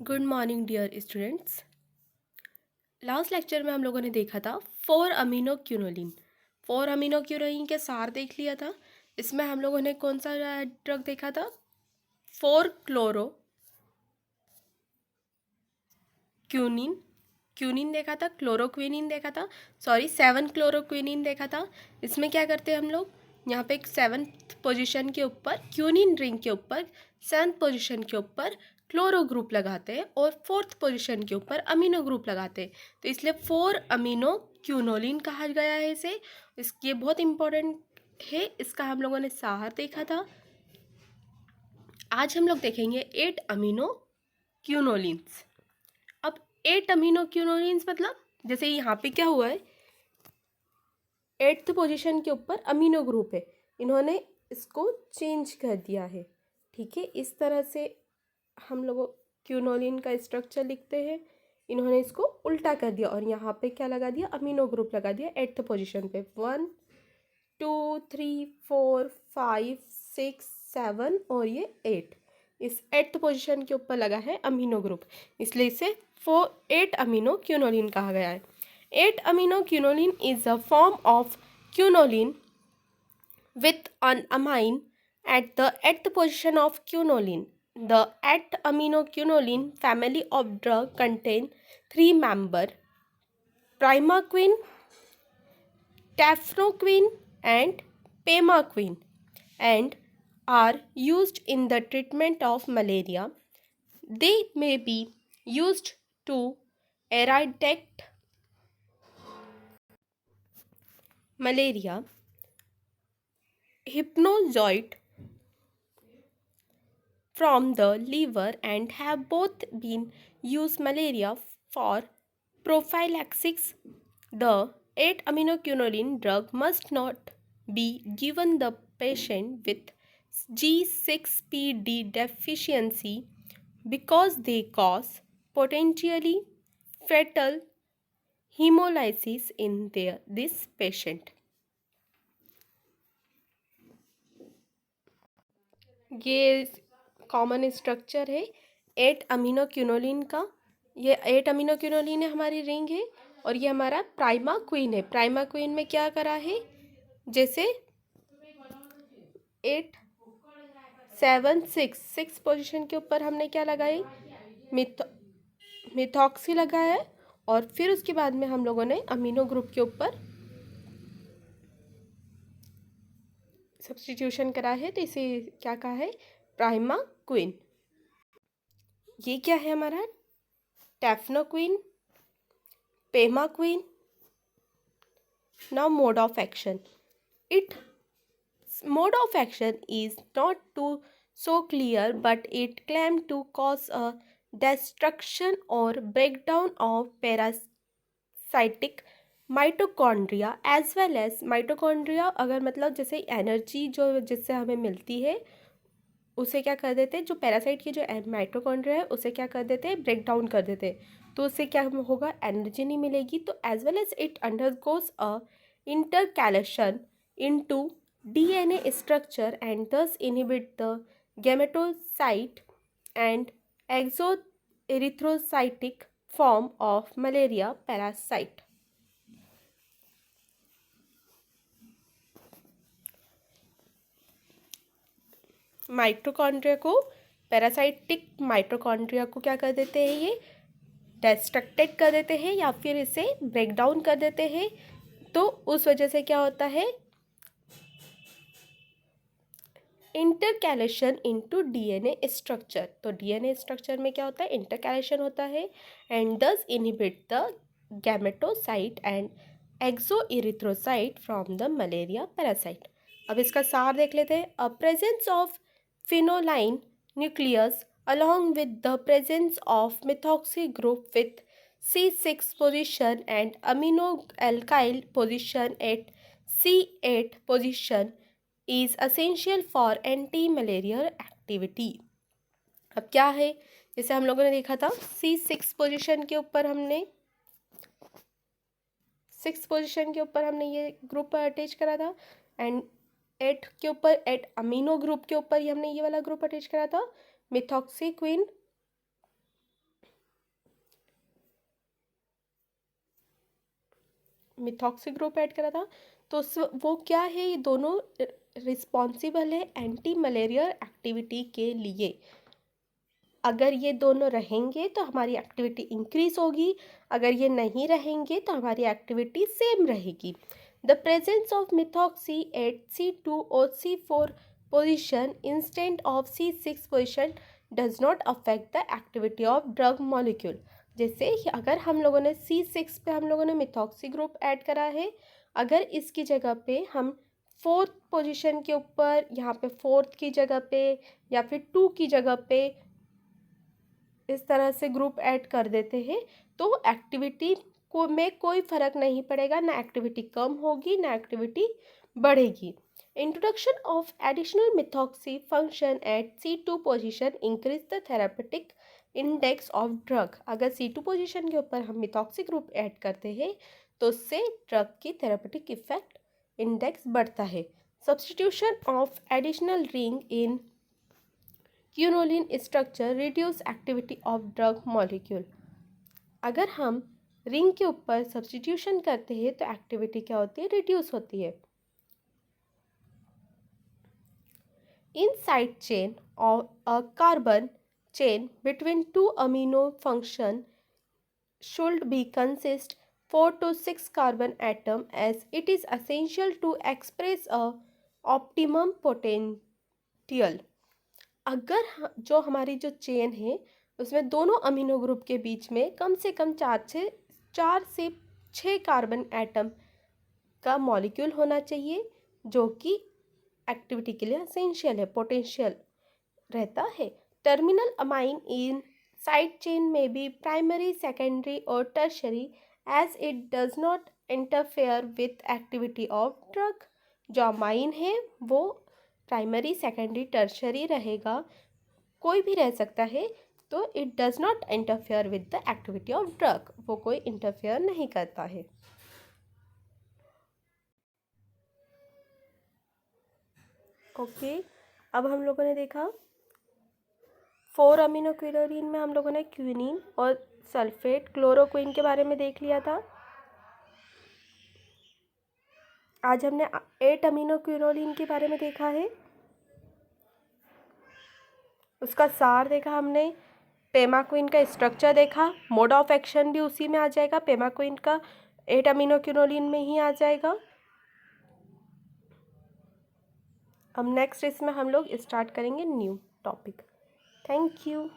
Good morning dear students. Last lecture में हम लोगों ने देखा था 4 अमीनो क्यूनोलिन। 4 अमीनो क्यूनोलिन के सार देख लिया था। इसमें हम लोगों ने कौन सा ड्रग देखा था? 4 क्लोरो क्यूनिन देखा था, क्लोरोक्विनिन देखा था, सॉरी 7 क्लोरोक्विनिन देखा था। इसमें क्या करते हैं हम लोग? यहाँ पे एक 7th पोजीशन के ऊपर क्यूनिन रिंग के ऊपर 7th पोजीशन के ऊपर क्लोरो ग्रुप लगाते हैं और 4th पोजीशन के ऊपर अमीनो ग्रुप लगाते हैं। तो इसलिए 4 अमीनो क्यूनोलिन कहा गया है इसे। ये बहुत इंपॉर्टेंट है। इसका हम लोगों ने सार देखा था। आज हम लोग देखेंगे 8 अमीनो क्यूनोलिन्स। अब 8 अमीनो क्यूनोलिन्स मतलब जैसे यहाँ पे क्या हुआ है, 8th पोजीशन के ऊपर अमीनो ग्रुप है, इन्होंने इसको चेंज कर दिया है। ठीक है, इस तरह से हम लोग क्यूनोलिन का स्ट्रक्चर लिखते हैं। इन्होंने इसको उल्टा कर दिया और यहाँ पे क्या लगा दिया? अमीनो ग्रुप लगा दिया 8th पोजीशन पे। 1 2 3 4 5 6 7 और ये 8, इस 8th पोजीशन के ऊपर लगा है अमीनो ग्रुप, इसलिए इसे 8 अमीनो क्यूनोलिन कहा गया है। 8 amino quinoline is a form of quinoline with an amine at the 8th position of quinoline. The 8 amino quinoline family of drug contain 3 member: primaquine, tafenoquine and pemaquine, and are used in the treatment of malaria. They may be used to eradicate malaria. Hypnozoid from the liver and have both been used malaria for prophylaxis. The 8 amino quinoline drug must not be given the patient with G6PD deficiency because they cause potentially fatal hemolysis in this patient. ये common structure है 8 amino quinoline का। ये 8 amino quinoline है, हमारी ring है, और ये हमारा प्राइमा क्वीन है। प्राइमा क्वीन में क्या करा है? जैसे 8 7 6 पोजीशन के ऊपर हमने क्या लगाई? मिथॉक्सी लगाया है, और फिर उसके बाद में हम लोगों ने अमीनो ग्रुप के ऊपर सब्स्टिट्यूशन करा है, तो इसे क्या कहा है? Prima queen. ये क्या है हमारा? टेफनोक्विन, पेमाक्विन। Now mode of action. Its mode of action is not too so clear, but it claimed to cause a destruction or breakdown of parasitic mitochondria as well as mitochondria। अगर मतलब जैसे energy जो जिससे हमें मिलती है उसे क्या कर देते हैं? जो पैरासाइट की जो माइटोकॉन्ड्रिया है उसे क्या कर देते हैं? ब्रेक डाउन कर देते हैं। तो उससे क्या होगा? एनर्जी नहीं मिलेगी। तो as well as it undergoes a intercalation into DNA structure and thus inhibit the gametocyte and exoerythrocytic form of malaria parasite. Mitochondria को, पैरासाइटिक माइटोकॉन्ड्रिया को क्या कर देते हैं? ये डिस्ट्रक्टेड कर देते हैं या फिर इसे ब्रेक डाउन कर देते हैं। तो उस वजह से क्या होता है? Intercalation into DNA structure. तो डीएनए स्ट्रक्चर में क्या होता है? इंटरकैलेशन होता है and thus inhibit the gametocyte and exoerythrocyte from the malaria parasite. अब इसका सार देख लेते हैं। A presence of phenoline nucleus along with the presence of methoxy group with C6 position and amino alkyl position at C8 position is essential for anti-malarial activity। अब क्या है? जैसे हम लोगों ने देखा था C6 पोजीशन के ऊपर हमने 6 पोजीशन के ऊपर हमने ये ग्रुप अटैच करा था, एंड 8 के ऊपर 8 अमीनो ग्रुप के ऊपर ही हमने ये वाला ग्रुप अटैच करा था, methoxy queen methoxy group add करा था, तो वो क्या है, ये दोनों रिस्पॉन्सिबल है एंटी मलेरियल एक्टिविटी के लिए। अगर ये दोनों रहेंगे तो हमारी एक्टिविटी इंक्रीज होगी, अगर ये नहीं रहेंगे तो हमारी एक्टिविटी सेम रहेगी। The presence of methoxy at C2 और C4 position instead of C6 position does not affect the activity of drug molecule. जैसे अगर हम लोगों ने C6 पे हम लोगों ने मिथॉक्सी ग्रुप ऐड करा है, अगर इसकी जगह पे हम 4th पोजीशन के ऊपर यहाँ पे 4th की जगह पे या फिर 2 की जगह पे इस तरह से ग्रुप ऐड कर देते हैं, तो एक्टिविटी को में कोई फ़र्क नहीं पड़ेगा, ना एक्टिविटी कम होगी ना एक्टिविटी बढ़ेगी। Introduction of additional methoxy function at C2 position increase the therapeutic index of drug. अगर C2 पोजीशन के ऊपर हम मिथॉक्सी ग्रुप ऐड करते हैं तो उससे ड्रग की थेरापेटिक इफेक्ट इंडेक्स बढ़ता है। Substitution of additional ring in quinoline structure reduce activity of drug molecule. अगर हम रिंग के ऊपर सब्स्टिट्यूशन करते हैं तो एक्टिविटी क्या होती है, रिड्यूस होती है। In side chain of a carbon chain between 2 amino function should be consist 4 to 6 carbon atom as it is essential to express a optimum potential। अगर जो हमारी जो चेन है उसमें दोनों अमीनो ग्रुप के बीच में कम से कम 4 से 6 कार्बन एटम का मॉलिक्यूल होना चाहिए, जो कि एक्टिविटी के लिए एसेंशियल है, पोटेंशियल रहता है। Terminal amine in side chain में बी प्राइमरी, सेकेंडरी और tertiary as it does not interfere with activity of drug. जो अमाइन है वो प्राइमरी, सेकेंडरी, टर्शरी रहेगा, कोई भी रह सकता है, तो it does not interfere with the activity of drug, वो कोई इंटरफेयर नहीं करता है। ओके, अब हम लोगों ने देखा 4 अमीनो क्लोरीन में हम लोगों ने क्विनीन और सल्फेट क्लोरोक्विन के बारे में देख लिया था। आज हमने 8 अमीनो क्लोरीन के बारे में देखा है, उसका सार देखा हमने, पेमाक्विन का स्ट्रक्चर देखा, मोड ऑफ एक्शन भी उसी में आ जाएगा, पेमाक्विन का 8 अमीनो क्लोरीन में ही आ जाएगा। अब नेक्स्ट इसमें हम लोग स्टार्ट करेंगे न्यू टॉपिक। Thank you.